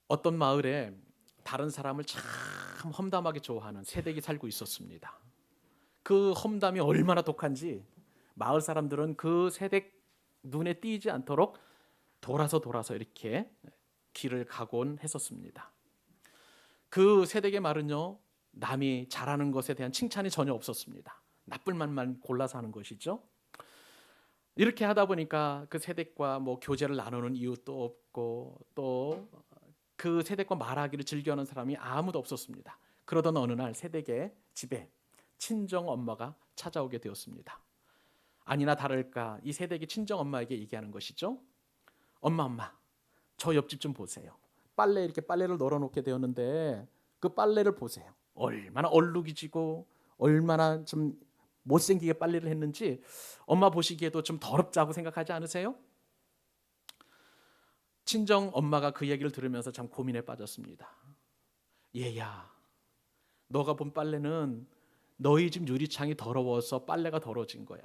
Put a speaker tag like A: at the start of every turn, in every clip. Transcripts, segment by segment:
A: 어떤 마을에 다른 사람을 참 험담하게 좋아하는 새댁이 살고 있었습니다. 그 험담이 얼마나 독한지 마을 사람들은 그 새댁 눈에 띄지 않도록 돌아서 이렇게 길을 가곤 했었습니다. 그 새댁의 말은요, 남이 잘하는 것에 대한 칭찬이 전혀 없었습니다. 나쁠 말만 골라서 하는 것이죠. 이렇게 하다 보니까 그 새댁과 뭐 교제를 나누는 이웃도 없고 또 그 새댁과 말하기를 즐겨하는 사람이 아무도 없었습니다. 그러던 어느 날 새댁의 집에 친정 엄마가 찾아오게 되었습니다. 아니나 다를까 이 새댁이 친정 엄마에게 얘기하는 것이죠. 엄마, 저 옆집 좀 보세요. 빨래 이렇게 빨래를 널어놓게 되었는데 그 빨래를 보세요. 얼마나 얼룩이지고 얼마나 좀 못생기게 빨래를 했는지 엄마 보시기에도 좀 더럽다고 생각하지 않으세요? 친정 엄마가 그 얘기를 들으면서 참 고민에 빠졌습니다. 얘야, 너가 본 빨래는 너희 집 유리창이 더러워서 빨래가 더러워진 거야.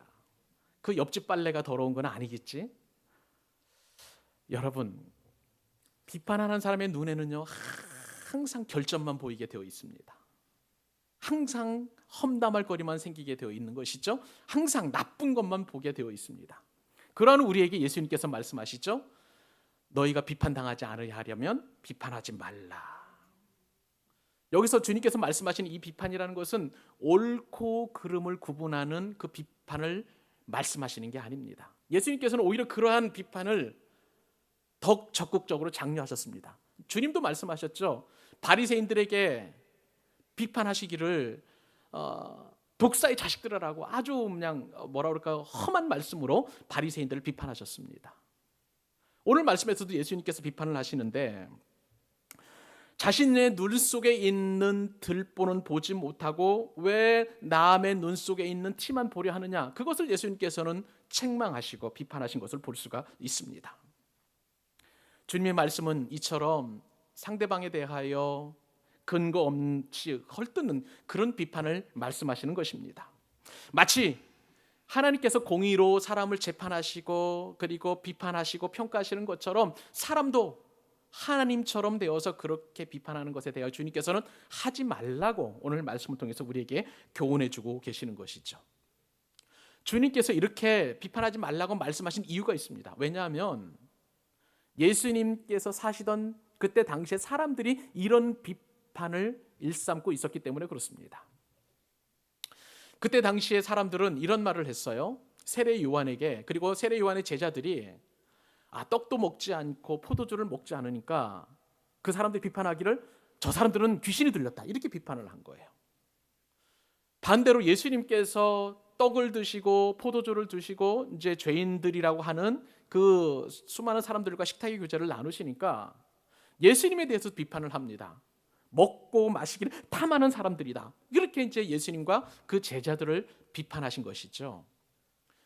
A: 그 옆집 빨래가 더러운 건 아니겠지? 여러분, 비판하는 사람의 눈에는요, 항상 결점만 보이게 되어 있습니다. 항상 험담할 거리만 생기게 되어 있는 것이죠. 항상 나쁜 것만 보게 되어 있습니다. 그러한 우리에게 예수님께서 말씀하시죠. 너희가 비판당하지 않으려면 비판하지 말라. 여기서 주님께서 말씀하신 이 비판이라는 것은 옳고 그름을 구분하는 그 비판을 말씀하시는 게 아닙니다. 예수님께서는 오히려 그러한 비판을 더 적극적으로 장려하셨습니다. 주님도 말씀하셨죠. 바리새인들에게 비판하시기를 독사의 자식들이라고 아주 그냥 뭐라 그럴까 험한 말씀으로 바리새인들을 비판하셨습니다. 오늘 말씀에서도 예수님께서 비판을 하시는데 자신의 눈 속에 있는 들보는 보지 못하고 왜 남의 눈 속에 있는 티만 보려 하느냐, 그것을 예수님께서는 책망하시고 비판하신 것을 볼 수가 있습니다. 주님의 말씀은 이처럼 상대방에 대하여 근거 없이 헐뜯는 그런 비판을 말씀하시는 것입니다. 마치 하나님께서 공의로 사람을 재판하시고 그리고 비판하시고 평가하시는 것처럼 사람도 하나님처럼 되어서 그렇게 비판하는 것에 대하여 주님께서는 하지 말라고 오늘 말씀을 통해서 우리에게 교훈해 주고 계시는 것이죠. 주님께서 이렇게 비판하지 말라고 말씀하신 이유가 있습니다. 왜냐하면 예수님께서 사시던 그때 당시에 사람들이 이런 비판을 일삼고 있었기 때문에 그렇습니다. 그때 당시에 사람들은 이런 말을 했어요. 세례 요한에게, 그리고 세례 요한의 제자들이 떡도 먹지 않고 포도주를 먹지 않으니까 그 사람들이 비판하기를 저 사람들은 귀신이 들렸다, 이렇게 비판을 한 거예요. 반대로 예수님께서 떡을 드시고 포도주를 드시고 이제 죄인들이라고 하는 그 수많은 사람들과 식탁의 교제를 나누시니까 예수님에 대해서 비판을 합니다. 먹고 마시기를 탐하는 사람들이다, 이렇게 이제 예수님과 그 제자들을 비판하신 것이죠.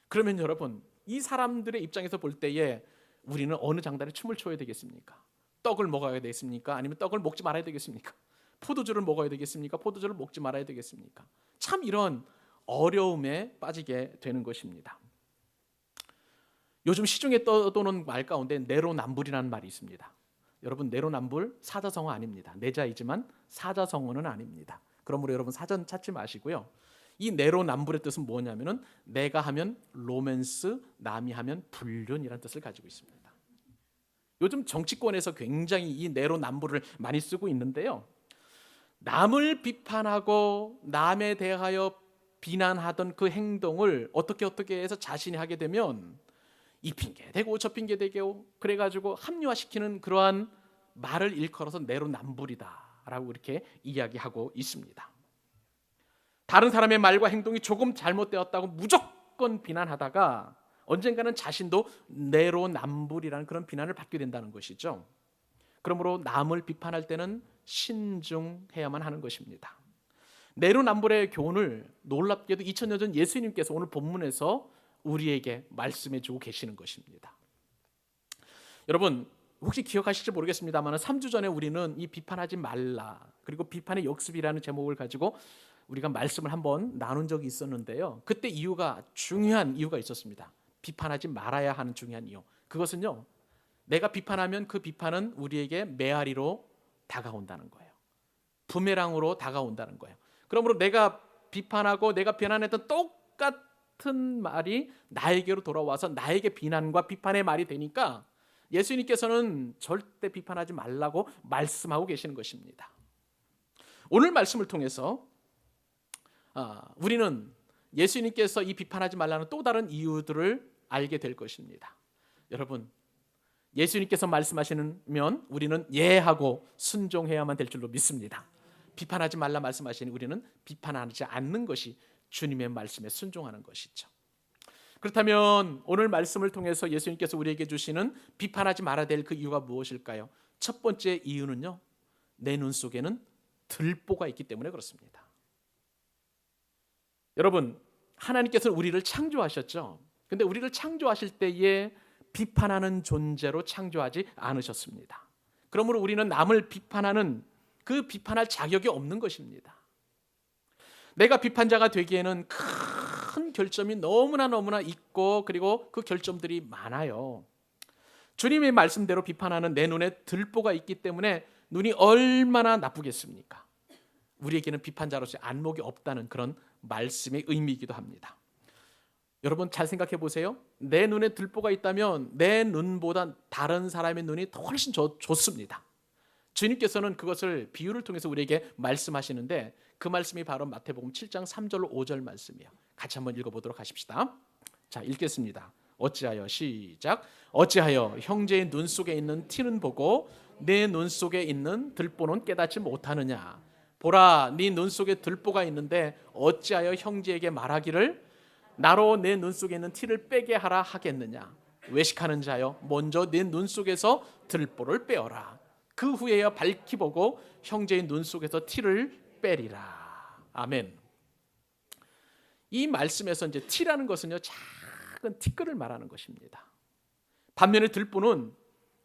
A: 그러면 여러분, 이 사람들의 입장에서 볼 때에 우리는 어느 장단에 춤을 춰야 되겠습니까? 떡을 먹어야 되겠습니까? 아니면 떡을 먹지 말아야 되겠습니까? 포도주를 먹어야 되겠습니까? 포도주를 먹지 말아야 되겠습니까? 참 이런 어려움에 빠지게 되는 것입니다. 요즘 시중에 떠도는 말 가운데 내로남불이라는 말이 있습니다. 여러분, 내로남불 사자성어 아닙니다. 내자이지만 사자성어는 아닙니다. 그러므로 여러분 사전 찾지 마시고요. 이 내로남불의 뜻은 뭐냐면은 내가 하면 로맨스, 남이 하면 불륜이라는 뜻을 가지고 있습니다. 요즘 정치권에서 굉장히 이 내로남불을 많이 쓰고 있는데요. 남을 비판하고 남에 대하여 비난하던 그 행동을 어떻게 해서 자신이 하게 되면 이 핑계 대고 저 핑계 대고 그래가지고 합리화시키는 그러한 말을 일컬어서 내로남불이다라고 이렇게 이야기하고 있습니다. 다른 사람의 말과 행동이 조금 잘못되었다고 무조건 비난하다가 언젠가는 자신도 내로남불이라는 그런 비난을 받게 된다는 것이죠. 그러므로 남을 비판할 때는 신중해야만 하는 것입니다. 내로남불의 교훈을 놀랍게도 2000년 전 예수님께서 오늘 본문에서 우리에게 말씀해 주고 계시는 것입니다. 여러분, 혹시 기억하실지 모르겠습니다만 3주 전에 우리는 이 비판하지 말라, 그리고 비판의 역습이라는 제목을 가지고 우리가 말씀을 한번 나눈 적이 있었는데요. 그때 중요한 이유가 있었습니다. 비판하지 말아야 하는 중요한 이유. 그것은요, 내가 비판하면 그 비판은 우리에게 메아리로 다가온다는 거예요. 부메랑으로 다가온다는 거예요. 그러므로 내가 비판하고 내가 비난했던 똑같은 말이 나에게로 돌아와서 나에게 비난과 비판의 말이 되니까 예수님께서는 절대 비판하지 말라고 말씀하고 계시는 것입니다. 오늘 말씀을 통해서 우리는 예수님께서 이 비판하지 말라는 또 다른 이유들을 알게 될 것입니다. 여러분, 예수님께서 말씀하시면 우리는 예하고 순종해야만 될 줄로 믿습니다. 비판하지 말라 말씀하시니 우리는 비판하지 않는 것이 주님의 말씀에 순종하는 것이죠. 그렇다면 오늘 말씀을 통해서 예수님께서 우리에게 주시는 비판하지 말아야 될 그 이유가 무엇일까요? 첫 번째 이유는요, 내 눈 속에는 들보가 있기 때문에 그렇습니다. 여러분, 하나님께서는 우리를 창조하셨죠. 근데 우리를 창조하실 때에 비판하는 존재로 창조하지 않으셨습니다. 그러므로 우리는 남을 비판하는 그 비판할 자격이 없는 것입니다. 내가 비판자가 되기에는 큰 결점이 너무나 있고 그리고 그 결점들이 많아요. 주님의 말씀대로 비판하는 내 눈에 들보가 있기 때문에 눈이 얼마나 나쁘겠습니까? 우리에게는 비판자로서의 안목이 없다는 그런 말씀의 의미이기도 합니다. 여러분 잘 생각해 보세요. 내 눈에 들보가 있다면 내 눈보다 다른 사람의 눈이 훨씬 좋습니다. 주님께서는 그것을 비유를 통해서 우리에게 말씀하시는데 그 말씀이 바로 마태복음 7장 3절로 5절 말씀이에요. 같이 한번 읽어보도록 하십시다. 자, 읽겠습니다. 어찌하여 시작. 어찌하여 형제의 눈 속에 있는 티는 보고 내 눈 속에 있는 들보는 깨닫지 못하느냐. 보라, 네 눈 속에 들보가 있는데 어찌하여 형제에게 말하기를 나로 내 눈 속에 있는 티를 빼게 하라 하겠느냐. 외식하는 자여, 먼저 내 눈 속에서 들보를 빼어라. 그 후에야 밝히 보고 형제의 눈 속에서 티를 빼리라. 아멘. 이 말씀에서 이제 티라는 것은요, 작은 티끌을 말하는 것입니다. 반면에 들보는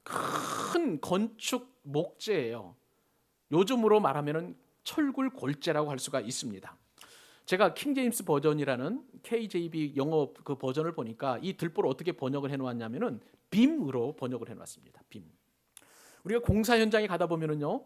A: 큰 건축 목재예요. 요즘으로 말하면은 철골 골재라고 할 수가 있습니다. 제가 킹제임스 버전이라는 KJV 영어 그 버전을 보니까 이 들보를 어떻게 번역을 해놓았냐면은 빔으로 번역을 해놨습니다. 빔. 우리가 공사 현장에 가다 보면은요,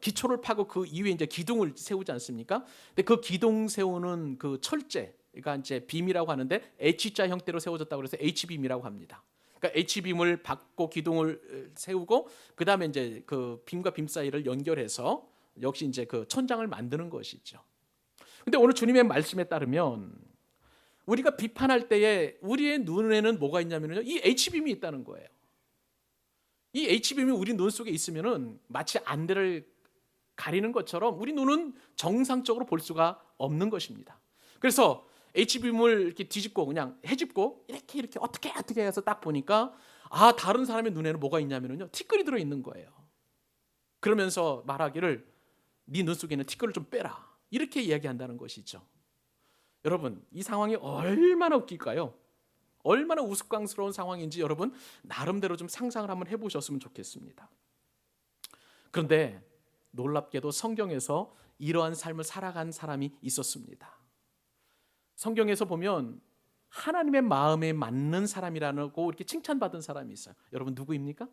A: 기초를 파고 그 이후에 이제 기둥을 세우지 않습니까? 근데 그 기둥 세우는 그 철제, 그러니까 이제 빔이라고 하는데 H자 형태로 세워졌다고 그래서 H빔이라고 합니다. 그러니까 H빔을 받고 기둥을 세우고 그 다음에 이제 그 빔과 빔 사이를 연결해서 역시 이제 그 천장을 만드는 것이죠. 근데 오늘 주님의 말씀에 따르면 우리가 비판할 때에 우리의 눈에는 뭐가 있냐면요, 이 H빔이 있다는 거예요. 이 H빔이 우리 눈 속에 있으면은 마치 안대를 가리는 것처럼 우리 눈은 정상적으로 볼 수가 없는 것입니다. 그래서 H빔을 이렇게 뒤집고 그냥 헤집고 이렇게 어떻게 해서 딱 보니까 다른 사람의 눈에는 뭐가 있냐면요, 티끌이 들어 있는 거예요. 그러면서 말하기를 네 눈 속에 있는 티끌을 좀 빼라. 이렇게 이야기한다는 것이죠. 여러분, 이 상황이 얼마나 웃길까요? 얼마나 우스꽝스러운 상황인지 여러분 나름대로 좀 상상을 한번 해보셨으면 좋겠습니다. 그런데 놀랍게도 성경에서 이러한 삶을 살아간 사람이 있었습니다. 성경에서 보면 하나님의 마음에 맞는 사람이라고 이렇게 칭찬받은 사람이 있어요. 여러분 누구입니까?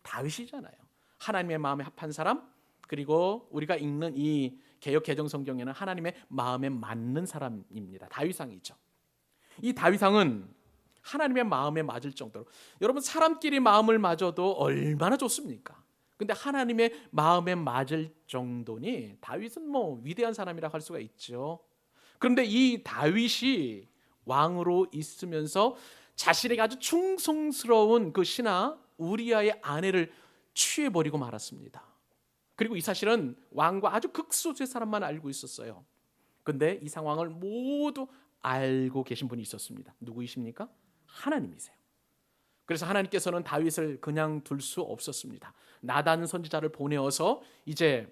A: 다윗이잖아요. 하나님의 마음에 합한 사람, 그리고 우리가 읽는 이 개역 개정 성경에는 하나님의 마음에 맞는 사람입니다. 다윗왕이죠. 이 다윗왕은 하나님의 마음에 맞을 정도로, 여러분 사람끼리 마음을 맞아도 얼마나 좋습니까? 근데 하나님의 마음에 맞을 정도니 다윗은 뭐 위대한 사람이라 할 수가 있죠. 그런데 이 다윗이 왕으로 있으면서 자신에게 아주 충성스러운 그 신하 우리아의 아내를 취해버리고 말았습니다. 그리고 이 사실은 왕과 아주 극소수의 사람만 알고 있었어요. 그런데 이 상황을 모두 알고 계신 분이 있었습니다. 누구이십니까? 하나님이세요. 그래서 하나님께서는 다윗을 그냥 둘 수 없었습니다. 나단 선지자를 보내어서 이제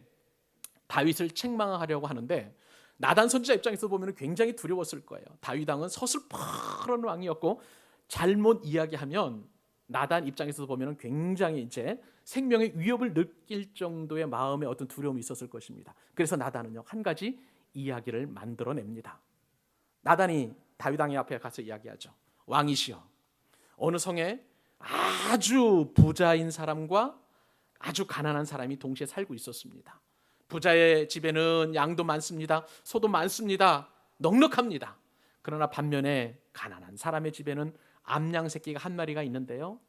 A: 다윗을 책망하려고 하는데, 나단 선지자 입장에서 보면 굉장히 두려웠을 거예요. 다윗 왕은 서슬퍼런 왕이었고 잘못 이야기하면 나단 입장에서 보면 굉장히 이제 생명의 위협을 느낄 정도의 마음의 어떤 두려움이 있었을 것입니다. 그래서 나단은요, 한 가지 이야기를 만들어냅니다. 나단이 다윗 왕의 앞에 가서 이야기하죠. 왕이시여, 어느 성에 아주 부자인 사람과 아주 가난한 사람이 동시에 살고 있었습니다. 부자의 집에는 양도 많습니다. 소도 많습니다. 넉넉합니다. 그러나 반면에 가난한 사람의 집에는 암양 새끼가 한 마리가 있는데요,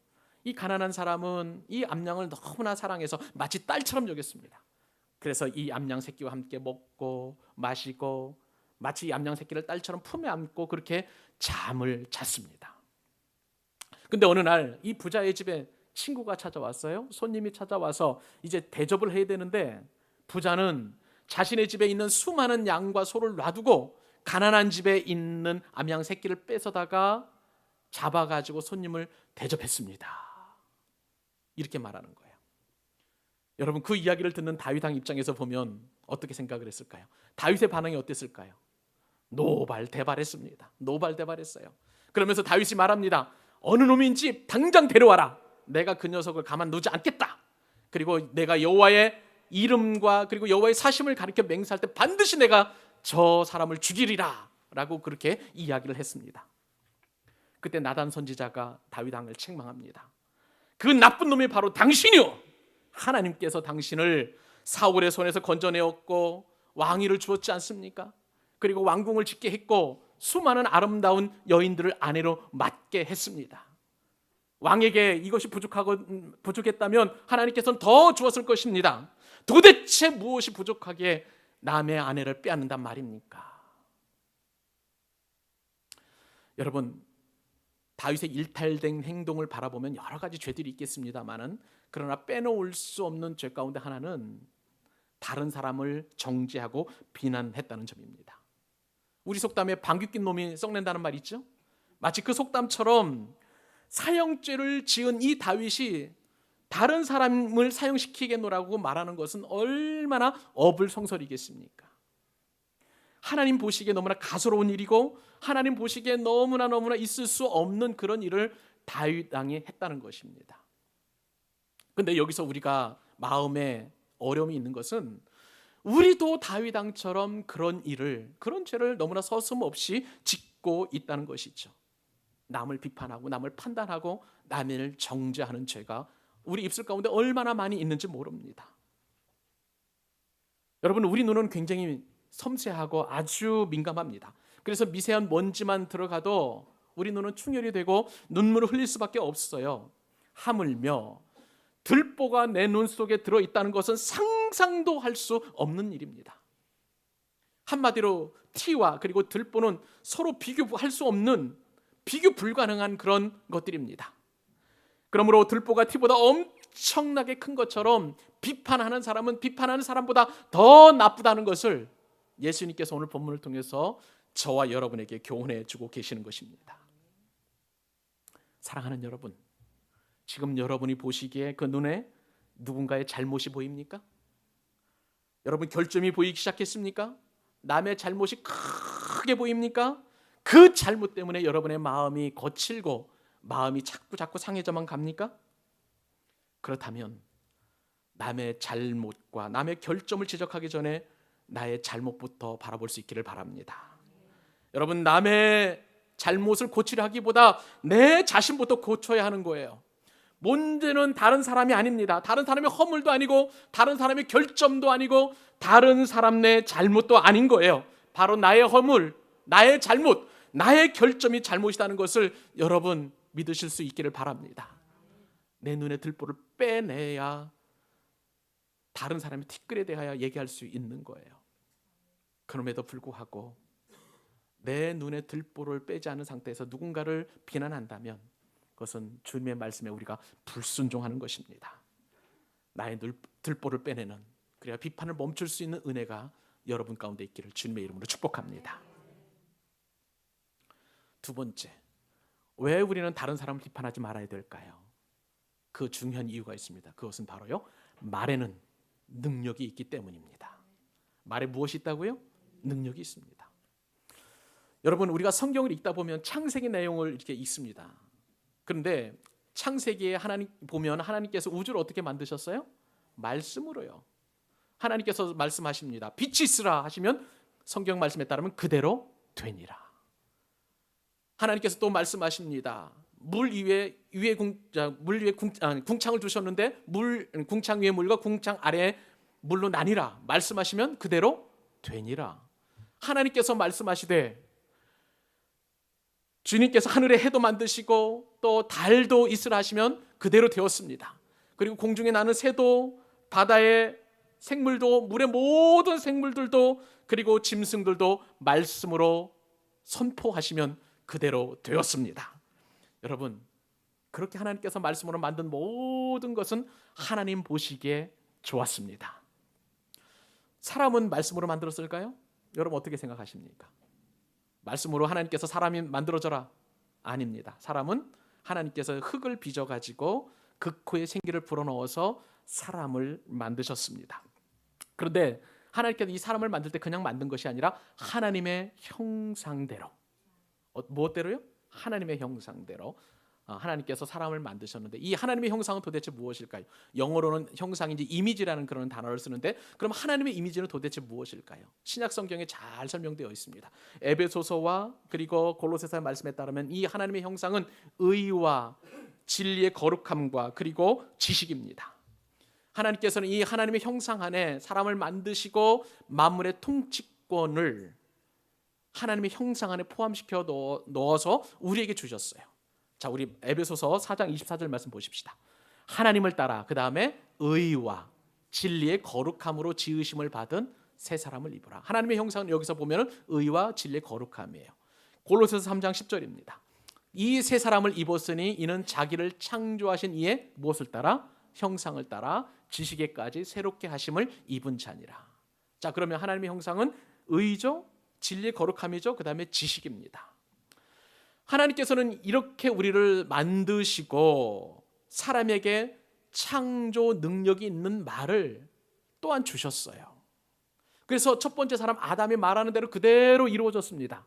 A: 이 가난한 사람은 이 암양을 너무나 사랑해서 마치 딸처럼 여겼습니다. 그래서 이 암양 새끼와 함께 먹고 마시고 마치 이 암양 새끼를 딸처럼 품에 안고 그렇게 잠을 잤습니다. 근데 어느 날 이 부자의 집에 친구가 찾아왔어요. 손님이 찾아와서 이제 대접을 해야 되는데, 부자는 자신의 집에 있는 수많은 양과 소를 놔두고 가난한 집에 있는 암양 새끼를 뺏어다가 잡아가지고 손님을 대접했습니다. 이렇게 말하는 거예요. 여러분, 그 이야기를 듣는 다윗 왕 입장에서 보면 어떻게 생각을 했을까요? 다윗의 반응이 어땠을까요? 노발대발했습니다. 노발대발했어요. 그러면서 다윗이 말합니다. 어느 놈인지 당장 데려와라. 내가 그 녀석을 가만두지 않겠다. 그리고 내가 여호와의 이름과 그리고 여호와의 사심을 가리켜 맹세할 때 반드시 내가 저 사람을 죽이리라 라고 그렇게 이야기를 했습니다. 그때 나단 선지자가 다윗 왕을 책망합니다. 그 나쁜 놈이 바로 당신이요, 하나님께서 당신을 사울의 손에서 건져내었고 왕위를 주었지 않습니까? 그리고 왕궁을 짓게 했고 수많은 아름다운 여인들을 아내로 맡게 했습니다. 왕에게 이것이 부족했다면 하나님께서는 더 주었을 것입니다. 도대체 무엇이 부족하게 남의 아내를 빼앗는단 말입니까? 여러분, 다윗의 일탈된 행동을 바라보면 여러 가지 죄들이 있겠습니다만은, 그러나 빼놓을 수 없는 죄 가운데 하나는 다른 사람을 정죄하고 비난했다는 점입니다. 우리 속담에 방귀 낀 놈이 썩낸다는 말이 있죠. 마치 그 속담처럼 사형죄를 지은 이 다윗이 다른 사람을 사형시키겠노라고 말하는 것은 얼마나 어불성설이겠습니까? 하나님 보시기에 너무나 가소로운 일이고 하나님 보시기에 너무나 있을 수 없는 그런 일을 다윗 왕이 했다는 것입니다. 그런데 여기서 우리가 마음에 어려움이 있는 것은, 우리도 다윗 왕처럼 그런 죄를 너무나 서슴없이 짓고 있다는 것이죠. 남을 비판하고 남을 판단하고 남을 정죄하는 죄가 우리 입술 가운데 얼마나 많이 있는지 모릅니다. 여러분, 우리 눈은 굉장히 섬세하고 아주 민감합니다. 그래서 미세한 먼지만 들어가도 우리 눈은 충혈이 되고 눈물을 흘릴 수밖에 없어요. 하물며 들보가 내 눈 속에 들어있다는 것은 상상도 할 수 없는 일입니다. 한마디로 티와 그리고 들보는 서로 비교할 수 없는, 비교 불가능한 그런 것들입니다. 그러므로 들보가 티보다 엄청나게 큰 것처럼 비판하는 사람은 비판하는 사람보다 더 나쁘다는 것을 예수님께서 오늘 본문을 통해서 저와 여러분에게 교훈해 주고 계시는 것입니다. 사랑하는 여러분, 지금 여러분이 보시기에 그 눈에 누군가의 잘못이 보입니까? 여러분, 결점이 보이기 시작했습니까? 남의 잘못이 크게 보입니까? 그 잘못 때문에 여러분의 마음이 거칠고 마음이 자꾸 상해져만 갑니까? 그렇다면 남의 잘못과 남의 결점을 지적하기 전에 나의 잘못부터 바라볼 수 있기를 바랍니다. 여러분, 남의 잘못을 고치려 하기보다 내 자신부터 고쳐야 하는 거예요. 문제는 다른 사람이 아닙니다. 다른 사람의 허물도 아니고 다른 사람의 결점도 아니고 다른 사람 내 잘못도 아닌 거예요. 바로 나의 허물, 나의 잘못, 나의 결점이 잘못이라는 것을 여러분 믿으실 수 있기를 바랍니다. 내 눈에 들보를 빼내야 다른 사람의 티끌에 대하여 얘기할 수 있는 거예요. 그럼에도 불구하고 내 눈에 들보를 빼지 않은 상태에서 누군가를 비난한다면 그것은 주님의 말씀에 우리가 불순종하는 것입니다. 나의 들보를 빼내는, 그래야 비판을 멈출 수 있는 은혜가 여러분 가운데 있기를 주님의 이름으로 축복합니다. 두 번째, 왜 우리는 다른 사람을 비판하지 말아야 될까요? 그 중요한 이유가 있습니다. 그것은 바로요, 말에는 능력이 있기 때문입니다. 말에 무엇이 있다고요? 능력이 있습니다. 여러분, 우리가 성경을 읽다 보면 창세기 내용을 이렇게 읽습니다. 그런데 창세기에 보면 하나님께서 우주를 어떻게 만드셨어요? 말씀으로요. 하나님께서 말씀하십니다. 빛이 있으라 하시면 성경 말씀에 따르면 그대로 되니라. 하나님께서 또 말씀하십니다. 물 위에 궁창을 두셨는데 궁창 위의 물과 궁창 아래의 물로 나뉘라 말씀하시면 그대로 되니라. 하나님께서 말씀하시되 주님께서 하늘의 해도 만드시고 또 달도 있으라 하시면 그대로 되었습니다. 그리고 공중에 나는 새도 바다의 생물도 물의 모든 생물들도 그리고 짐승들도 말씀으로 선포하시면 그대로 되었습니다. 여러분, 그렇게 하나님께서 말씀으로 만든 모든 것은 하나님 보시기에 좋았습니다. 사람은 말씀으로 만들었을까요? 여러분 어떻게 생각하십니까? 말씀으로 하나님께서 사람이 만들어져라? 아닙니다. 사람은 하나님께서 흙을 빚어가지고 극호의 생기를 불어넣어서 사람을 만드셨습니다. 그런데 하나님께서 이 사람을 만들 때 그냥 만든 것이 아니라 하나님의 형상대로, 무엇대로요? 하나님의 형상대로 하나님께서 사람을 만드셨는데 이 하나님의 형상은 도대체 무엇일까요? 영어로는 형상인지 이미지라는 그런 단어를 쓰는데 그럼 하나님의 이미지는 도대체 무엇일까요? 신약 성경에 잘 설명되어 있습니다. 에베소서와 그리고 골로새서의 말씀에 따르면 이 하나님의 형상은 의와 진리의 거룩함과 그리고 지식입니다. 하나님께서는 이 하나님의 형상 안에 사람을 만드시고 만물의 통치권을 하나님의 형상 안에 포함시켜 넣어서 우리에게 주셨어요. 자, 우리 에베소서 4장 24절 말씀 보십시다. 하나님을 따라 그 다음에 의와 진리의 거룩함으로 지으심을 받은 새 사람을 입으라. 하나님의 형상은 여기서 보면 의와 진리의 거룩함이에요. 골로새서 3장 10절입니다. 이 새 사람을 입었으니 이는 자기를 창조하신 이의 무엇을 따라? 형상을 따라 지식에까지 새롭게 하심을 입은 자니라. 자, 그러면 하나님의 형상은 의죠, 진리의 거룩함이죠, 그 다음에 지식입니다. 하나님께서는 이렇게 우리를 만드시고 사람에게 창조 능력이 있는 말을 또한 주셨어요. 그래서 첫 번째 사람 아담이 말하는 대로 그대로 이루어졌습니다.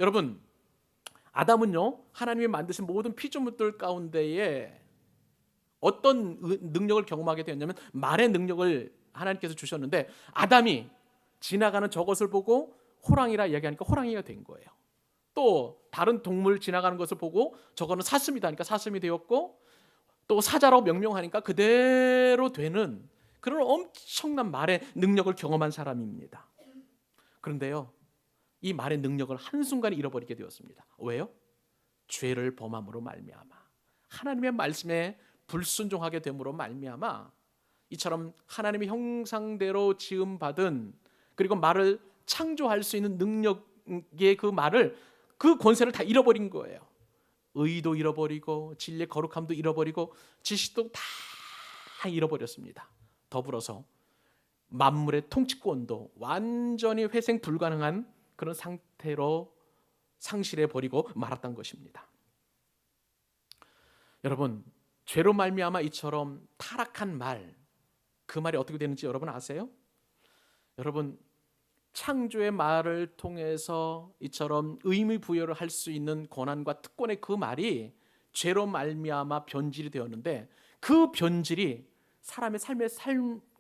A: 여러분, 아담은요 하나님이 만드신 모든 피조물들 가운데에 어떤 능력을 경험하게 되었냐면 말의 능력을 하나님께서 주셨는데 아담이 지나가는 저것을 보고 호랑이라 이야기하니까 호랑이가 된 거예요. 또 다른 동물 지나가는 것을 보고 저거는 사슴이다 하니까 사슴이 되었고 또 사자라고 명명하니까 그대로 되는 그런 엄청난 말의 능력을 경험한 사람입니다. 그런데요 이 말의 능력을 한순간에 잃어버리게 되었습니다. 왜요? 죄를 범함으로 말미암아 하나님의 말씀에 불순종하게 됨으로 말미암아 이처럼 하나님의 형상대로 지음받은 그리고 말을 창조할 수 있는 능력의 그 말을 그 권세를 다 잃어버린 거예요. 의도 잃어버리고 진리의 거룩함도 잃어버리고 지식도 다 잃어버렸습니다. 더불어서 만물의 통치권도 완전히 회생 불가능한 그런 상태로 상실해버리고 말았던 것입니다. 여러분, 죄로 말미암아 이처럼 타락한 말, 그 말이 어떻게 되는지 여러분 아세요? 여러분, 창조의 말을 통해서 이처럼 의미 부여를 할 수 있는 권한과 특권의 그 말이 죄로 말미암아 변질이 되었는데 그 변질이 사람의 삶의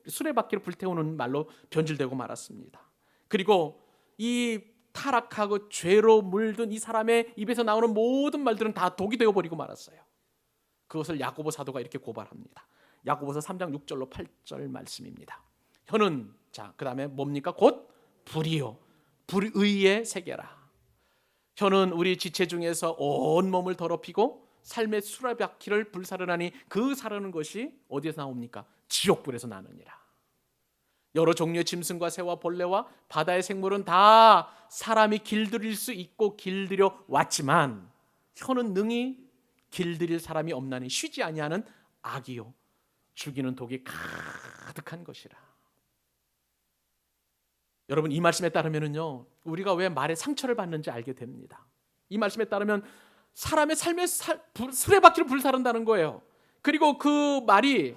A: 수레바퀴를 불태우는 말로 변질되고 말았습니다. 그리고 이 타락하고 죄로 물든 이 사람의 입에서 나오는 모든 말들은 다 독이 되어버리고 말았어요. 그것을 야고보 사도가 이렇게 고발합니다. 야고보서 3장 6절로 8절 말씀입니다. 혀는 그 다음에 뭡니까? 곧 불이요 불의의 세계라. 혀는 우리 지체 중에서 온 몸을 더럽히고 삶의 수레바퀴를 불사르나니 그 사르는 것이 어디에서 나옵니까? 지옥불에서 나느니라. 여러 종류의 짐승과 새와 벌레와 바다의 생물은 다 사람이 길들일 수 있고 길들여 왔지만 혀는 능히 길들일 사람이 없나니 쉬지 아니하는 악이요 죽이는 독이 가득한 것이라. 여러분, 이 말씀에 따르면요 우리가 왜 말에 상처를 받는지 알게 됩니다. 이 말씀에 따르면 사람의 삶의 수레바퀴를 불사른다는 거예요. 그리고 그 말이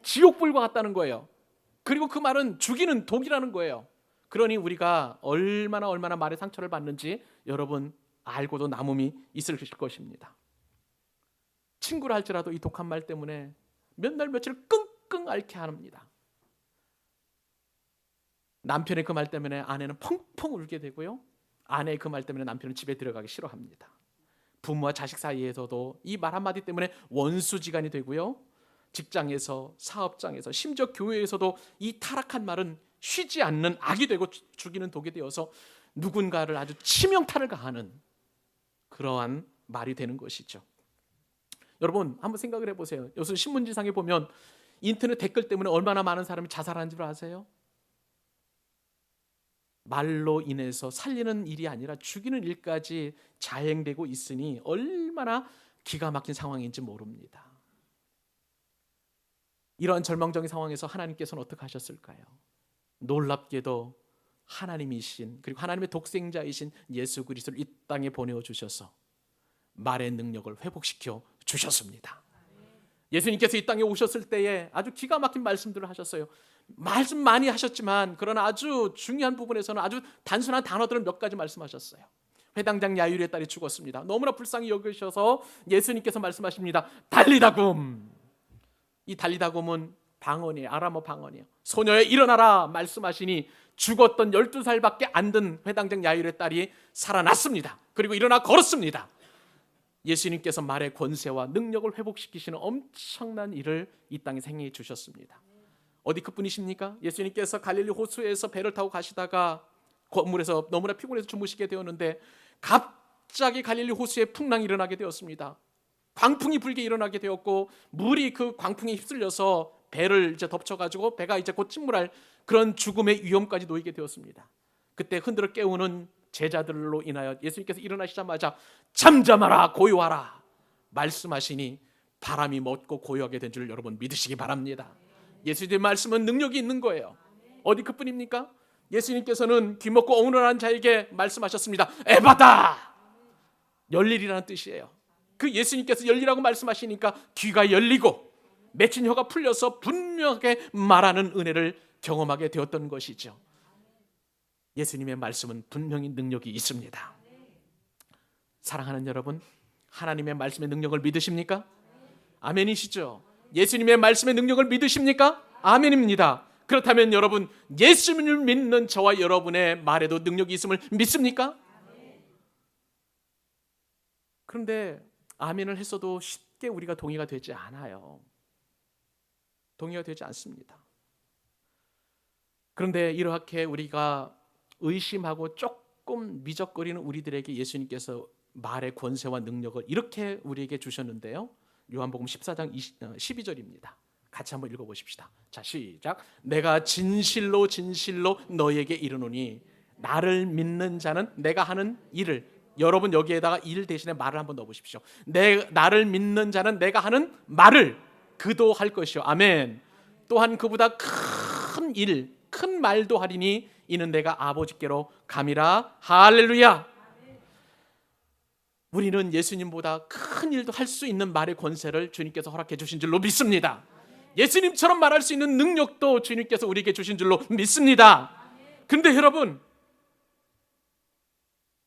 A: 지옥불과 같다는 거예요. 그리고 그 말은 죽이는 독이라는 거예요. 그러니 우리가 얼마나 말에 상처를 받는지 여러분 알고도 남음이 있을 것입니다. 친구를 할지라도 이 독한 말 때문에 몇 날 며칠 끙끙 앓게 합니다. 남편의 그 말 때문에 아내는 펑펑 울게 되고요. 아내의 그 말 때문에 남편은 집에 들어가기 싫어합니다. 부모와 자식 사이에서도 이 말 한마디 때문에 원수지간이 되고요. 직장에서, 사업장에서, 심지어 교회에서도 이 타락한 말은 쉬지 않는 악이 되고 죽이는 독이 되어서 누군가를 아주 치명타를 가하는 그러한 말이 되는 것이죠. 여러분 한번 생각을 해보세요. 요즘 신문지상에 보면 인터넷 댓글 때문에 얼마나 많은 사람이 자살하는 줄 아세요? 말로 인해서 살리는 일이 아니라 죽이는 일까지 자행되고 있으니 얼마나 기가 막힌 상황인지 모릅니다. 이러한 절망적인 상황에서 하나님께서는 어떻게 하셨을까요? 놀랍게도 하나님이신, 그리고 하나님의 독생자이신 예수 그리스도를 이 땅에 보내주셔서 말의 능력을 회복시켜 주셨습니다. 예수님께서 이 땅에 오셨을 때에 아주 기가 막힌 말씀들을 하셨어요. 말씀 많이 하셨지만 그러나 아주 중요한 부분에서는 아주 단순한 단어들을 몇 가지 말씀하셨어요. 회당장 야이로의 딸이 죽었습니다. 너무나 불쌍히 여기셔서 예수님께서 말씀하십니다. 달리다굼. 이 달리다굼은 방언이에요. 아람어 방언이에요. 소녀여 일어나라 말씀하시니 죽었던 12살밖에 안 된 회당장 야이로의 딸이 살아났습니다. 그리고 일어나 걸었습니다. 예수님께서 말의 권세와 능력을 회복시키시는 엄청난 일을 이 땅에 행해 주셨습니다. 어디 그뿐이십니까? 예수님께서 갈릴리 호수에서 배를 타고 가시다가 건물에서 너무나 피곤해서 주무시게 되었는데 갑자기 갈릴리 호수에 풍랑이 일어나게 되었습니다. 광풍이 불게 일어나게 되었고 물이 그 광풍에 휩쓸려서 배를 이제 덮쳐가지고 배가 이제 곧 침몰할 그런 죽음의 위험까지 놓이게 되었습니다. 그때 흔들어 깨우는 제자들로 인하여 예수님께서 일어나시자마자 잠잠하라 고요하라 말씀하시니 바람이 멎고 고요하게 된 줄 여러분 믿으시기 바랍니다. 예수님의 말씀은 능력이 있는 거예요. 어디 그뿐입니까? 예수님께서는 귀먹고 어눌한 자에게 말씀하셨습니다. 에바다! 열리리라는 뜻이에요. 그 예수님께서 열리라고 말씀하시니까 귀가 열리고 맺힌 혀가 풀려서 분명하게 말하는 은혜를 경험하게 되었던 것이죠. 예수님의 말씀은 분명히 능력이 있습니다. 사랑하는 여러분, 하나님의 말씀의 능력을 믿으십니까? 아멘이시죠? 예수님의 말씀의 능력을 믿으십니까? 아멘입니다. 그렇다면 여러분, 예수님을 믿는 저와 여러분의 말에도 능력이 있음을 믿습니까? 그런데 아멘을 했어도 쉽게 우리가 동의가 되지 않아요. 동의가 되지 않습니다. 그런데 이렇게 우리가 의심하고 조금 미적거리는 우리들에게 예수님께서 말의 권세와 능력을 이렇게 우리에게 주셨는데요. 요한복음 14장 12절입니다. 같이 한번 읽어보십시다. 자, 시작. 내가 진실로 진실로 너희에게 이르노니 나를 믿는 자는 내가 하는 일을, 여러분 여기에다가 일 대신에 말을 한번 넣어보십시오. 나를 믿는 자는 내가 하는 말을 그도 할 것이요. 아멘. 또한 그보다 큰 일, 큰 말도 하리니 이는 내가 아버지께로 감이라. 할렐루야. 우리는 예수님보다 큰 일도 할 수 있는 말의 권세를 주님께서 허락해 주신 줄로 믿습니다. 예수님처럼 말할 수 있는 능력도 주님께서 우리에게 주신 줄로 믿습니다. 그런데 여러분,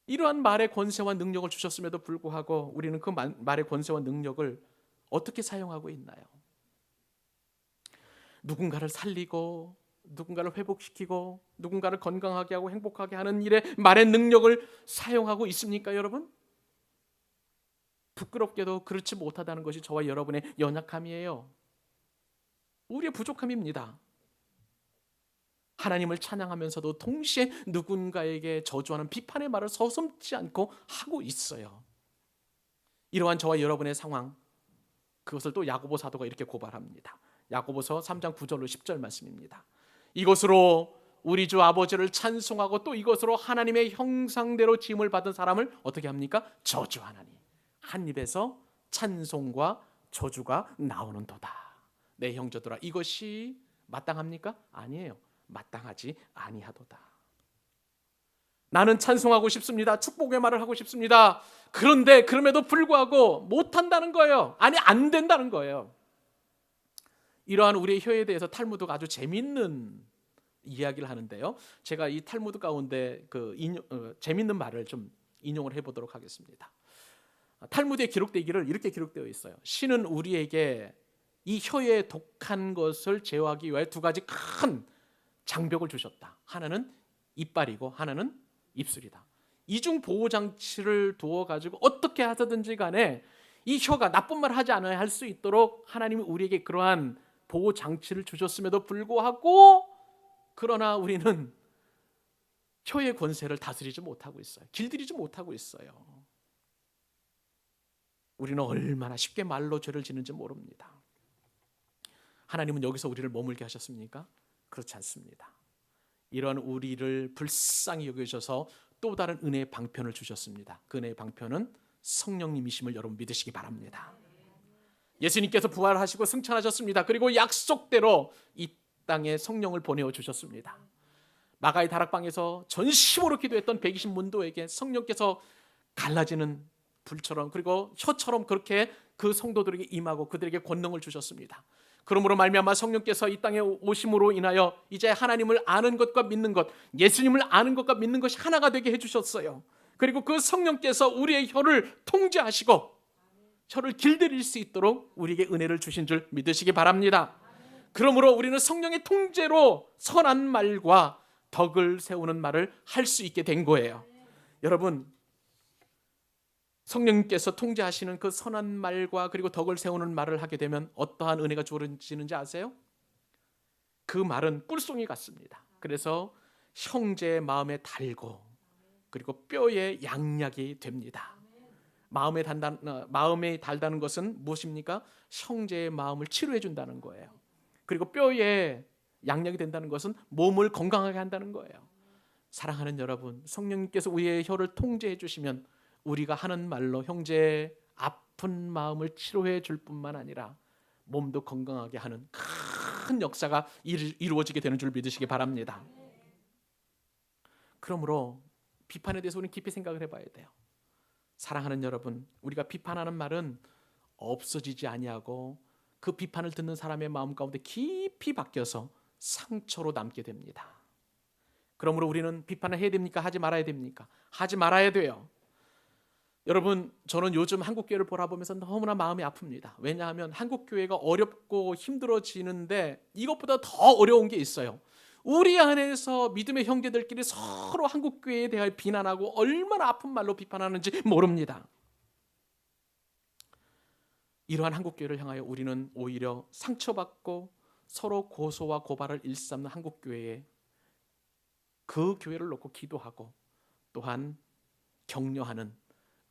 A: 이러한 말의 권세와 능력을 주셨음에도 불구하고 우리는 그 말의 권세와 능력을 어떻게 사용하고 있나요? 누군가를 살리고 누군가를 회복시키고 누군가를 건강하게 하고 행복하게 하는 일에 말의 능력을 사용하고 있습니까, 여러분? 부끄럽게도 그렇지 못하다는 것이 저와 여러분의 연약함이에요. 우리의 부족함입니다. 하나님을 찬양하면서도 동시에 누군가에게 저주하는 비판의 말을 서슴지 않고 하고 있어요. 이러한 저와 여러분의 상황, 그것을 또 야고보 사도가 이렇게 고발합니다. 야고보서 3장 9절로 10절 말씀입니다. 이것으로 우리 주 아버지를 찬송하고 또 이것으로 하나님의 형상대로 지음을 받은 사람을 어떻게 합니까? 저주하나니. 한 입에서 찬송과 저주가 나오는도다. 내 형제들아, 이것이 마땅합니까? 아니에요. 마땅하지 아니하도다. 나는 찬송하고 싶습니다. 축복의 말을 하고 싶습니다. 그런데 그럼에도 불구하고 못한다는 거예요. 아니, 안 된다는 거예요. 이러한 우리의 혀에 대해서 탈무드가 아주 재밌는 이야기를 하는데요. 제가 이 탈무드 가운데 재밌는 말을 좀 인용을 해보도록 하겠습니다. 탈무드에 기록되기를 이렇게 기록되어 있어요. 신은 우리에게 이 혀에 독한 것을 제어하기 위해 두 가지 큰 장벽을 주셨다. 하나는 이빨이고 하나는 입술이다. 이중 보호 장치를 두어 가지고 어떻게 하든지 간에 이 혀가 나쁜 말 하지 않아야 할 수 있도록 하나님이 우리에게 그러한 보호 장치를 주셨음에도 불구하고, 그러나 우리는 혀의 권세를 다스리지 못하고 있어요. 길들이지 못하고 있어요. 우리는 얼마나 쉽게 말로 죄를 짓는지 모릅니다. 하나님은 여기서 우리를 머물게 하셨습니까? 그렇지 않습니다. 이런 우리를 불쌍히 여겨주셔서 또 다른 은혜의 방편을 주셨습니다. 그 은혜의 방편은 성령님이심을 여러분 믿으시기 바랍니다. 예수님께서 부활하시고 승천하셨습니다. 그리고 약속대로 이 땅에 성령을 보내어 주셨습니다. 마가의 다락방에서 전심으로 기도했던 120문도에게 성령께서 갈라지는 불처럼, 그리고 혀처럼 그렇게 그 성도들에게 임하고 그들에게 권능을 주셨습니다. 그러므로 말미암아 성령께서 이 땅에 오심으로 인하여 이제 하나님을 아는 것과 믿는 것, 예수님을 아는 것과 믿는 것이 하나가 되게 해주셨어요. 그리고 그 성령께서 우리의 혀를 통제하시고 혀를 길들일 수 있도록 우리에게 은혜를 주신 줄 믿으시기 바랍니다. 그러므로 우리는 성령의 통제로 선한 말과 덕을 세우는 말을 할 수 있게 된 거예요. 여러분, 성령님께서 통제하시는 그 선한 말과 그리고 덕을 세우는 말을 하게 되면 어떠한 은혜가 주어지는지 아세요? 그 말은 꿀송이 같습니다. 그래서 형제의 마음에 달고 그리고 뼈에 양약이 됩니다. 마음에 달다는 것은 무엇입니까? 형제의 마음을 치료해 준다는 거예요. 그리고 뼈에 양약이 된다는 것은 몸을 건강하게 한다는 거예요. 사랑하는 여러분, 성령님께서 우리의 혀를 통제해 주시면 우리가 하는 말로 형제의 아픈 마음을 치료해 줄 뿐만 아니라 몸도 건강하게 하는 큰 역사가 이루어지게 되는 줄 믿으시기 바랍니다. 그러므로 비판에 대해서 우리는 깊이 생각을 해봐야 돼요. 사랑하는 여러분, 우리가 비판하는 말은 없어지지 아니하고 그 비판을 듣는 사람의 마음 가운데 깊이 박혀서 상처로 남게 됩니다. 그러므로 우리는 비판을 해야 됩니까? 하지 말아야 됩니까? 하지 말아야 돼요. 여러분, 저는 요즘 한국교회를 바라보면서 너무나 마음이 아픕니다. 왜냐하면 한국교회가 어렵고 힘들어지는데 이것보다 더 어려운 게 있어요. 우리 안에서 믿음의 형제들끼리 서로 한국교회에 대하여 비난하고 얼마나 아픈 말로 비판하는지 모릅니다. 이러한 한국교회를 향하여 우리는 오히려 상처받고 서로 고소와 고발을 일삼는 한국교회에 그 교회를 놓고 기도하고 또한 격려하는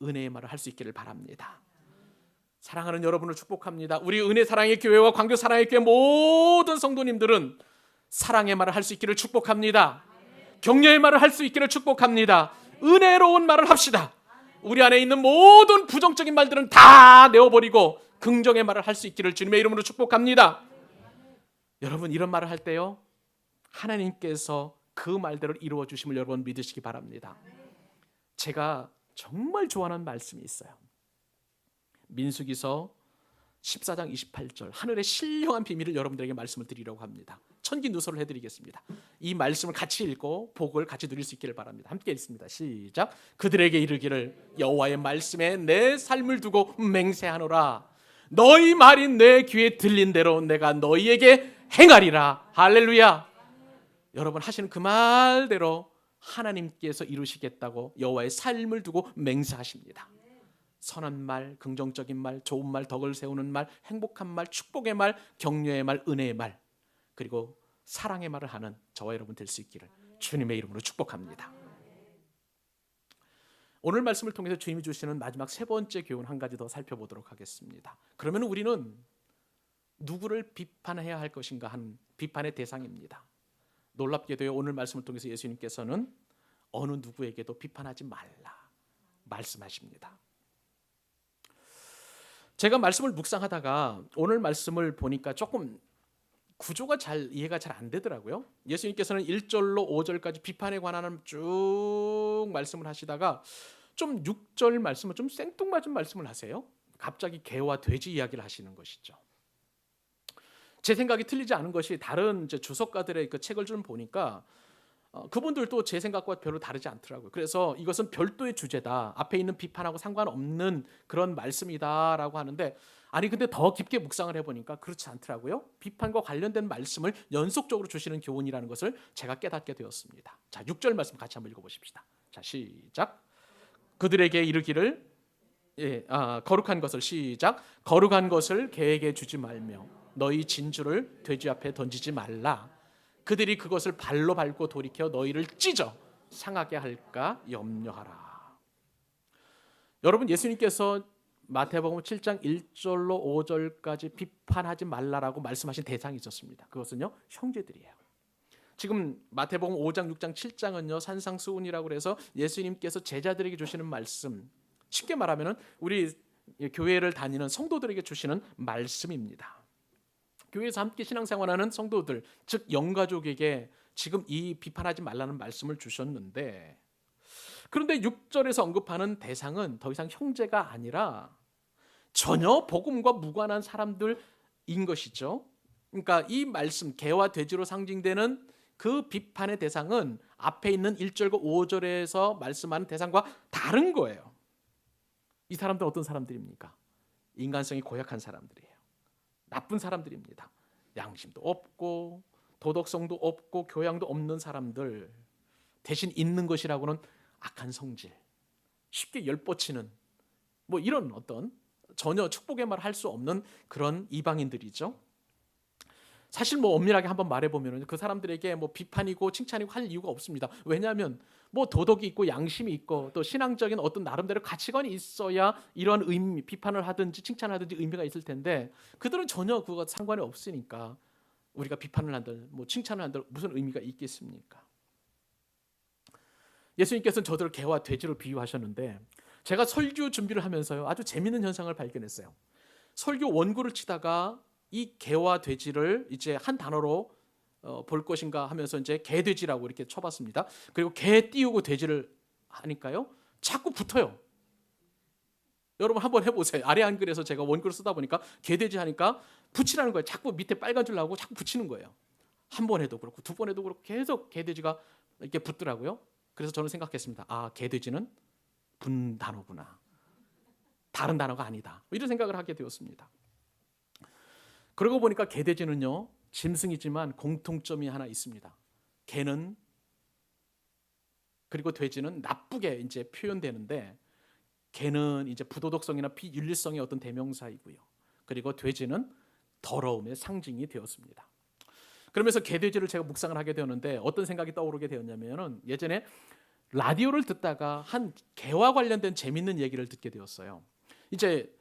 A: 은혜의 말을 할 수 있기를 바랍니다. 사랑하는 여러분을 축복합니다. 우리 은혜 사랑의 교회와 광교 사랑의 교회 모든 성도님들은 사랑의 말을 할 수 있기를 축복합니다. 격려의 말을 할 수 있기를 축복합니다. 은혜로운 말을 합시다. 우리 안에 있는 모든 부정적인 말들은 다 내어버리고 긍정의 말을 할 수 있기를 주님의 이름으로 축복합니다. 여러분, 이런 말을 할 때요, 하나님께서 그 말대로 이루어 주심을 여러분 믿으시기 바랍니다. 제가 정말 좋아하는 말씀이 있어요. 민수기서 14장 28절, 하늘의 신령한 비밀을 여러분들에게 말씀을 드리려고 합니다. 천기 누설을 해드리겠습니다. 이 말씀을 같이 읽고 복을 같이 누릴 수 있기를 바랍니다. 함께 읽습니다. 시작. 그들에게 이르기를 여호와의 말씀에 내 삶을 두고 맹세하노라. 너희 말이 내 귀에 들린 대로 내가 너희에게 행하리라. 할렐루야. 여러분, 하시는 그 말대로 하나님께서 이루시겠다고 여호와의 삶을 두고 맹세하십니다. 선한 말, 긍정적인 말, 좋은 말, 덕을 세우는 말, 행복한 말, 축복의 말, 격려의 말, 은혜의 말, 그리고 사랑의 말을 하는 저와 여러분 될 수 있기를 주님의 이름으로 축복합니다. 오늘 말씀을 통해서 주님이 주시는 마지막 세 번째 교훈 한 가지 더 살펴보도록 하겠습니다. 그러면 우리는 누구를 비판해야 할 것인가 하는 비판의 대상입니다. 놀랍게도 오늘 말씀을 통해서 예수님께서는 어느 누구에게도 비판하지 말라 말씀하십니다. 제가 말씀을 묵상하다가 오늘 말씀을 보니까 조금 구조가 이해가 잘 안 되더라고요. 예수님께서는 1절로 5절까지 비판에 관한 쭉 말씀을 하시다가 좀 6절 말씀을 좀 생뚱맞은 말씀을 하세요. 갑자기 개와 돼지 이야기를 하시는 것이죠. 제 생각이 틀리지 않은 것이 다른 주석가들의 그 책을 좀 보니까 그분들도 제 생각과 별로 다르지 않더라고요. 그래서 이것은 별도의 주제다. 앞에 있는 비판하고 상관없는 그런 말씀이다라고 하는데, 아니 근데 더 깊게 묵상을 해보니까 그렇지 않더라고요. 비판과 관련된 말씀을 연속적으로 주시는 교훈이라는 것을 제가 깨닫게 되었습니다. 자, 6절 말씀 같이 한번 읽어보십시다. 자, 시작. 그들에게 이르기를 거룩한 것을 시작. 거룩한 것을 개에게 주지 말며 너희 진주를 돼지 앞에 던지지 말라. 그들이 그것을 발로 밟고 돌이켜 너희를 찢어 상하게 할까 염려하라. 여러분, 예수님께서 마태복음 7장 1절로 5절까지 비판하지 말라라고 말씀하신 대상이 있었습니다. 그것은요, 형제들이에요. 지금 마태복음 5장, 6장, 7장은요 산상수훈이라고 해서 예수님께서 제자들에게 주시는 말씀, 쉽게 말하면 우리 교회를 다니는 성도들에게 주시는 말씀입니다. 교회에서 함께 신앙생활하는 성도들, 즉 영가족에게 지금 이 비판하지 말라는 말씀을 주셨는데, 그런데 6절에서 언급하는 대상은 더 이상 형제가 아니라 전혀 복음과 무관한 사람들인 것이죠. 그러니까 이 말씀, 개와 돼지로 상징되는 그 비판의 대상은 앞에 있는 1절과 5절에서 말씀하는 대상과 다른 거예요. 이 사람들은 어떤 사람들입니까? 인간성이 고약한 사람들이에요. 나쁜 사람들입니다. 양심도 없고 도덕성도 없고 교양도 없는 사람들, 대신 있는 것이라고는 악한 성질, 쉽게 열뻗치는 뭐 이런 어떤 전혀 축복의 말 할 수 없는 그런 이방인들이죠. 사실 뭐 엄밀하게 한번 말해보면 그 사람들에게 뭐 비판이고 칭찬이고 할 이유가 없습니다. 왜냐하면 뭐 도덕이 있고 양심이 있고 또 신앙적인 어떤 나름대로 가치관이 있어야 이런 의미, 비판을 하든지 칭찬을 하든지 의미가 있을 텐데, 그들은 전혀 그거 상관이 없으니까 우리가 비판을 한들 뭐 칭찬을 한들 무슨 의미가 있겠습니까? 예수님께서는 저들을 개와 돼지로 비유하셨는데, 제가 설교 준비를 하면서요 아주 재미있는 현상을 발견했어요. 설교 원고를 치다가 이 개와 돼지를 이제 한 단어로 볼 것인가 하면서 이제 개돼지라고 이렇게 쳐봤습니다. 그리고 개 띄우고 돼지를 하니까요 자꾸 붙어요. 여러분 한번 해보세요. 아래 한글에서 제가 원글을 쓰다 보니까 개돼지 하니까 붙이라는 거예요. 자꾸 밑에 빨간 줄 나오고 자꾸 붙이는 거예요. 한 번 해도 그렇고 두 번 해도 그렇고 계속 개돼지가 이렇게 붙더라고요. 그래서 저는 생각했습니다. 아, 개돼지는 분 단어구나. 다른 단어가 아니다. 이런 생각을 하게 되었습니다. 그러고 보니까 개돼지는요 짐승이지만 공통점이 하나 있습니다. 개는 그리고 돼지는 나쁘게 이제 표현되는데, 개는 이제 부도덕성이나 비윤리성의 어떤 대명사이고요. 그리고 돼지는 더러움의 상징이 되었습니다. 그러면서 개돼지를 제가 묵상을 하게 되었는데 어떤 생각이 떠오르게 되었냐면은, 예전에 라디오를 듣다가 한 개와 관련된 재밌는 얘기를 듣게 되었어요. 이제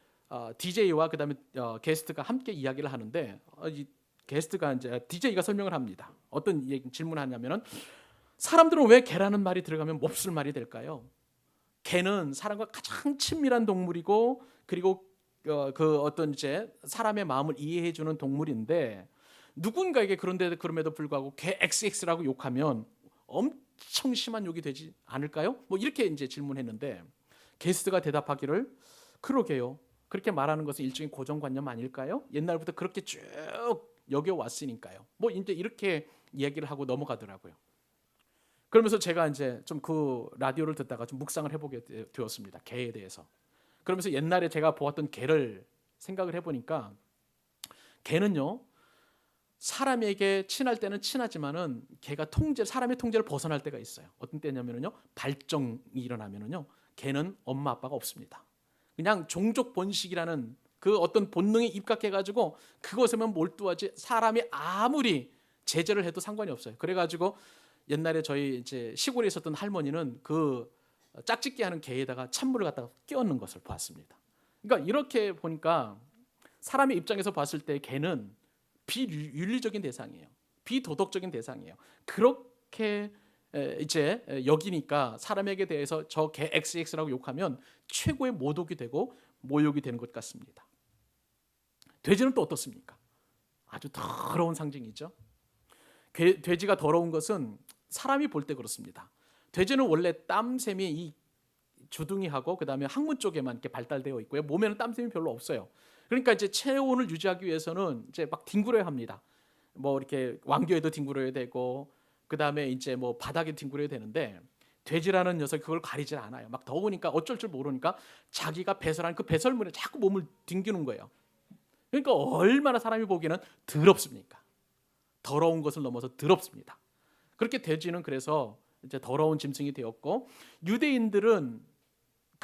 A: DJ와 그다음에 게스트가 함께 이야기를 하는데 이 게스트가 이제 DJ가 설명을 합니다. 어떤 질문을 하냐면은, 사람들은 왜 개라는 말이 들어가면 몹쓸 말이 될까요? 개는 사람과 가장 친밀한 동물이고, 그리고 그 어떤 이제 사람의 마음을 이해해 주는 동물인데, 누군가에게 그럼에도 불구하고 개 XX라고 욕하면 엄청 심한 욕이 되지 않을까요? 뭐 이렇게 이제 질문했는데, 게스트가 대답하기를, 그러게요. 그렇게 말하는 것은 일종의 고정관념 아닐까요? 옛날부터 그렇게 쭉 여겨왔으니까요. 뭐 이제 이렇게 이야기를 하고 넘어가더라고요. 그러면서 제가 이제 좀 그 라디오를 듣다가 좀 묵상을 해보게 되었습니다. 개에 대해서. 그러면서 옛날에 제가 보았던 개를 생각을 해보니까, 개는요 사람에게 친할 때는 친하지만은 개가 사람의 통제를 벗어날 때가 있어요. 어떤 때냐면요 발정이 일어나면요 개는 엄마 아빠가 없습니다. 그냥 종족 번식이라는 그 어떤 본능에 입각해가지고 그것에만 몰두하지, 사람이 아무리 제재를 해도 상관이 없어요. 그래가지고 옛날에 저희 이제 시골에 있었던 할머니는 그 짝짓기 하는 개에다가 찬물을 갖다가 끼얹는 것을 봤습니다. 그러니까 이렇게 보니까 사람의 입장에서 봤을 때 개는 비윤리적인 대상이에요. 비도덕적인 대상이에요. 그렇게 이제 여기니까 사람에게 대해서 저 개 XX라고 욕하면 최고의 모독이 되고 모욕이 되는 것 같습니다. 돼지는 또 어떻습니까? 아주 더러운 상징이죠. 돼지가 더러운 것은 사람이 볼 때 그렇습니다. 돼지는 원래 땀샘이 이 주둥이하고 그다음에 항문 쪽에만 이렇게 발달되어 있고요. 몸에는 땀샘이 별로 없어요. 그러니까 이제 체온을 유지하기 위해서는 이제 막 뒹굴어야 합니다. 뭐 이렇게 왕겨에도 뒹굴어야 되고, 그다음에 이제 뭐 바닥에 뒹굴어야 되는데, 돼지라는 녀석이 그걸 가리질 않아요. 막 더우니까 어쩔 줄 모르니까 자기가 배설한 그 배설물에 자꾸 몸을 뒹기는 거예요. 그러니까 얼마나 사람이 보기에는 더럽습니까? 더러운 것을 넘어서 더럽습니다. 그렇게 돼지는 그래서 이제 더러운 짐승이 되었고, 유대인들은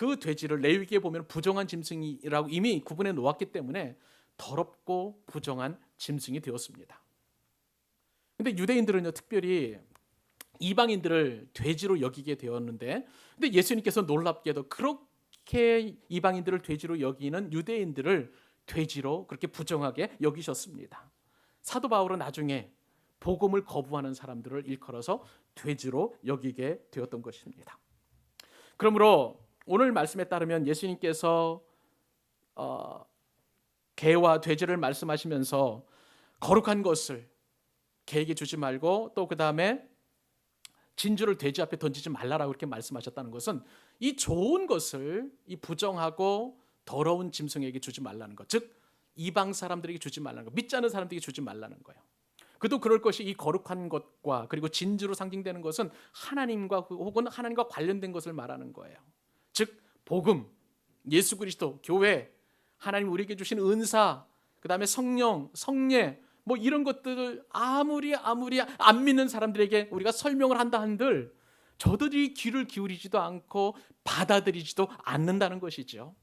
A: 그 돼지를 레위기에 보면 부정한 짐승이라고 이미 구분해 놓았기 때문에 더럽고 부정한 짐승이 되었습니다. 근데 유대인들은요, 특별히 이방인들을 돼지로 여기게 되었는데, 근데 예수님께서 놀랍게도 그렇게 이방인들을 돼지로 여기는 유대인들을 돼지로 그렇게 부정하게 여기셨습니다. 사도 바울은 나중에 복음을 거부하는 사람들을 일컬어서 돼지로 여기게 되었던 것입니다. 그러므로 오늘 말씀에 따르면 예수님께서 개와 돼지를 말씀하시면서 거룩한 것을 개에게 주지 말고 또 그 다음에 진주를 돼지 앞에 던지지 말라라고 이렇게 말씀하셨다는 것은 이 좋은 것을 이 부정하고 더러운 짐승에게 주지 말라는 것, 즉 이방 사람들에게 주지 말라는 것, 믿지 않는 사람들에게 주지 말라는 거예요. 그도 그럴 것이 이 거룩한 것과 그리고 진주로 상징되는 것은 하나님과 혹은 하나님과 관련된 것을 말하는 거예요. 즉 복음, 예수 그리스도, 교회, 하나님 우리에게 주신 은사, 그 다음에 성령, 성례 뭐 이런 것들을 아무리 안 믿는 사람들에게 우리가 설명을 한다 한들 저들이 귀를 기울이지도 않고 받아들이지도 않는다는 것이죠.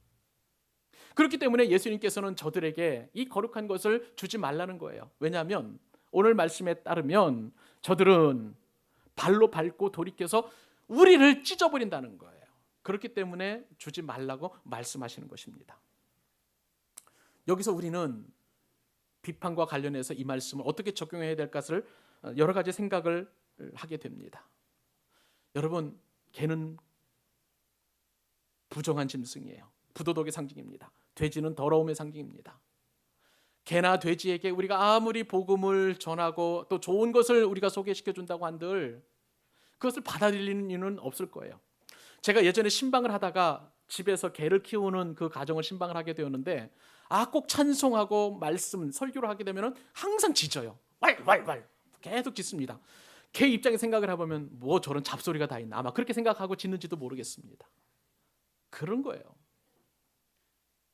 A: 그렇기 때문에 예수님께서는 저들에게 이 거룩한 것을 주지 말라는 거예요. 왜냐하면 오늘 말씀에 따르면 저들은 발로 밟고 돌이켜서 우리를 찢어버린다는 거예요. 그렇기 때문에 주지 말라고 말씀하시는 것입니다. 여기서 우리는 비판과 관련해서 이 말씀을 어떻게 적용해야 될 것을 여러 가지 생각을 하게 됩니다. 여러분, 개는 부정한 짐승이에요. 부도덕의 상징입니다. 돼지는 더러움의 상징입니다. 개나 돼지에게 우리가 아무리 복음을 전하고 또 좋은 것을 우리가 소개시켜 준다고 한들 그것을 받아들이는 이유는 없을 거예요. 제가 예전에 신방을 하다가 집에서 개를 키우는 그 가정을 신방을 하게 되었는데 꼭 찬송하고 말씀, 설교를 하게 되면 항상 짖어요. 왈왈왈 계속 짖습니다. 개 입장에 생각을 해보면 뭐 저런 잡소리가 다 있나 아마 그렇게 생각하고 짖는지도 모르겠습니다. 그런 거예요.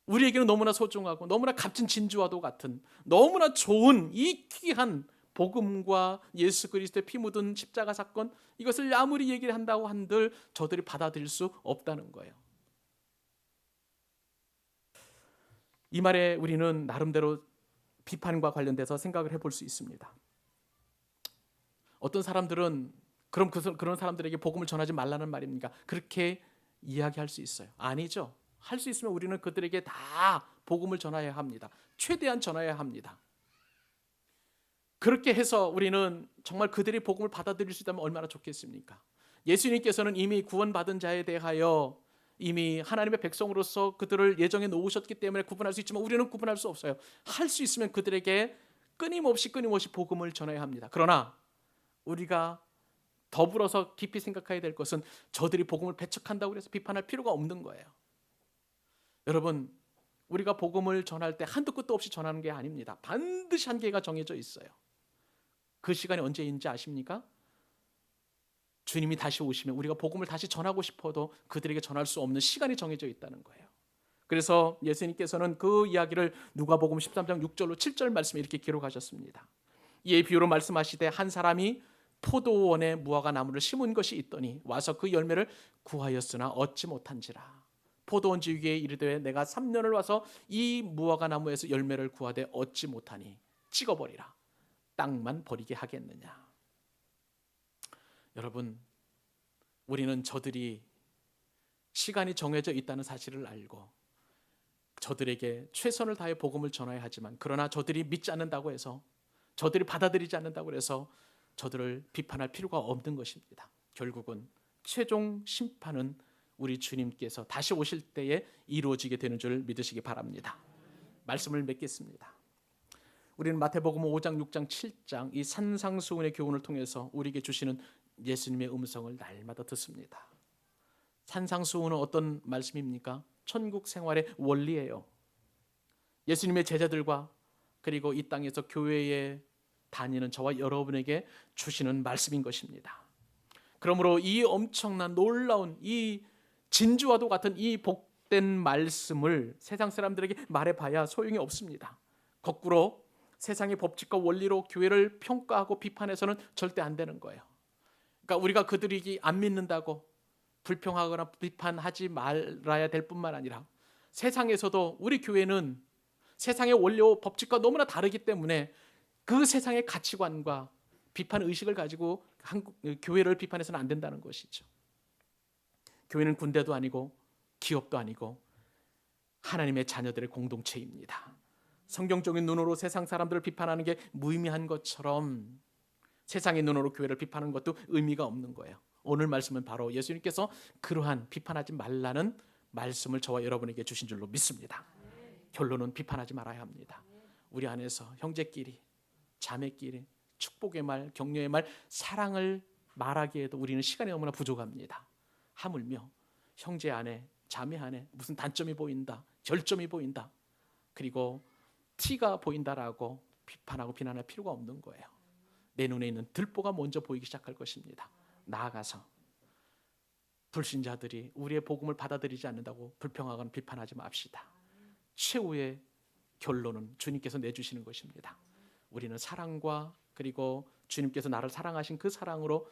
A: 우리에게는 너무나 소중하고 너무나 값진 진주와도 같은 너무나 좋은 이 귀한 복음과 예수 그리스도의 피 묻은 십자가 사건, 이것을 아무리 얘기를 한다고 한들 저들이 받아들일 수 없다는 거예요. 이 말에 우리는 나름대로 비판과 관련돼서 생각을 해볼 수 있습니다. 어떤 사람들은 그런 사람들에게 복음을 전하지 말라는 말입니까? 그렇게 이야기할 수 있어요. 아니죠. 할 수 있으면 우리는 그들에게 다 복음을 전해야 합니다. 최대한 전해야 합니다. 그렇게 해서 우리는 정말 그들이 복음을 받아들일 수 있다면 얼마나 좋겠습니까? 예수님께서는 이미 구원받은 자에 대하여 이미 하나님의 백성으로서 그들을 예정해 놓으셨기 때문에 구분할 수 있지만 우리는 구분할 수 없어요. 할 수 있으면 그들에게 끊임없이 복음을 전해야 합니다. 그러나 우리가 더불어서 깊이 생각해야 될 것은 저들이 복음을 배척한다고 해서 비판할 필요가 없는 거예요. 여러분, 우리가 복음을 전할 때 한도 끝도 없이 전하는 게 아닙니다. 반드시 한계가 정해져 있어요. 그 시간이 언제인지 아십니까? 주님이 다시 오시면 우리가 복음을 다시 전하고 싶어도 그들에게 전할 수 없는 시간이 정해져 있다는 거예요. 그래서 예수님께서는 그 이야기를 누가복음 13장 6절로 7절 말씀에 이렇게 기록하셨습니다. 이에 비유로 말씀하시되 한 사람이 포도원에 무화과 나무를 심은 것이 있더니 와서 그 열매를 구하였으나 얻지 못한지라. 포도원지 위에 이르되 내가 3년을 와서 이 무화과 나무에서 열매를 구하되 얻지 못하니 찍어버리라. 땅만 버리게 하겠느냐. 여러분, 우리는 저들이 시간이 정해져 있다는 사실을 알고 저들에게 최선을 다해 복음을 전해야 하지만 그러나 저들이 믿지 않는다고 해서 저들이 받아들이지 않는다고 해서 저들을 비판할 필요가 없는 것입니다. 결국은 최종 심판은 우리 주님께서 다시 오실 때에 이루어지게 되는 줄 믿으시기 바랍니다. 말씀을 맺겠습니다. 우리는 마태복음 5장, 6장, 7장 이 산상수훈의 교훈을 통해서 우리에게 주시는 예수님의 음성을 날마다 듣습니다. 산상수훈은 어떤 말씀입니까? 천국 생활의 원리예요. 예수님의 제자들과 그리고 이 땅에서 교회에 다니는 저와 여러분에게 주시는 말씀인 것입니다. 그러므로 이 엄청난 놀라운 이 진주와도 같은 이 복된 말씀을 세상 사람들에게 말해봐야 소용이 없습니다. 거꾸로 세상의 법칙과 원리로 교회를 평가하고 비판해서는 절대 안 되는 거예요. 그러니까 우리가 그들이 안 믿는다고 불평하거나 비판하지 말아야 될 뿐만 아니라 세상에서도 우리 교회는 세상의 원료 법칙과 너무나 다르기 때문에 그 세상의 가치관과 비판 의식을 가지고 교회를 비판해서는 안 된다는 것이죠. 교회는 군대도 아니고 기업도 아니고 하나님의 자녀들의 공동체입니다. 성경적인 눈으로 세상 사람들을 비판하는 게 무의미한 것처럼 세상의 눈으로 교회를 비판하는 것도 의미가 없는 거예요. 오늘 말씀은 바로 예수님께서 그러한 비판하지 말라는 말씀을 저와 여러분에게 주신 줄로 믿습니다. 결론은 비판하지 말아야 합니다. 우리 안에서 형제끼리, 자매끼리 축복의 말, 격려의 말, 사랑을 말하기에도 우리는 시간이 너무나 부족합니다. 하물며 형제 안에, 자매 안에 무슨 단점이 보인다, 결점이 보인다, 그리고 티가 보인다라고 비판하고 비난할 필요가 없는 거예요. 내 눈에 있는 들보가 먼저 보이기 시작할 것입니다. 나아가서 불신자들이 우리의 복음을 받아들이지 않는다고 불평하거나 비판하지 맙시다. 최후의 결론은 주님께서 내주시는 것입니다. 우리는 사랑과 그리고 주님께서 나를 사랑하신 그 사랑으로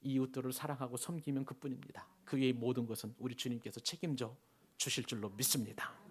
A: 이웃들을 사랑하고 섬기면 그뿐입니다. 그 외의 모든 것은 우리 주님께서 책임져 주실 줄로 믿습니다.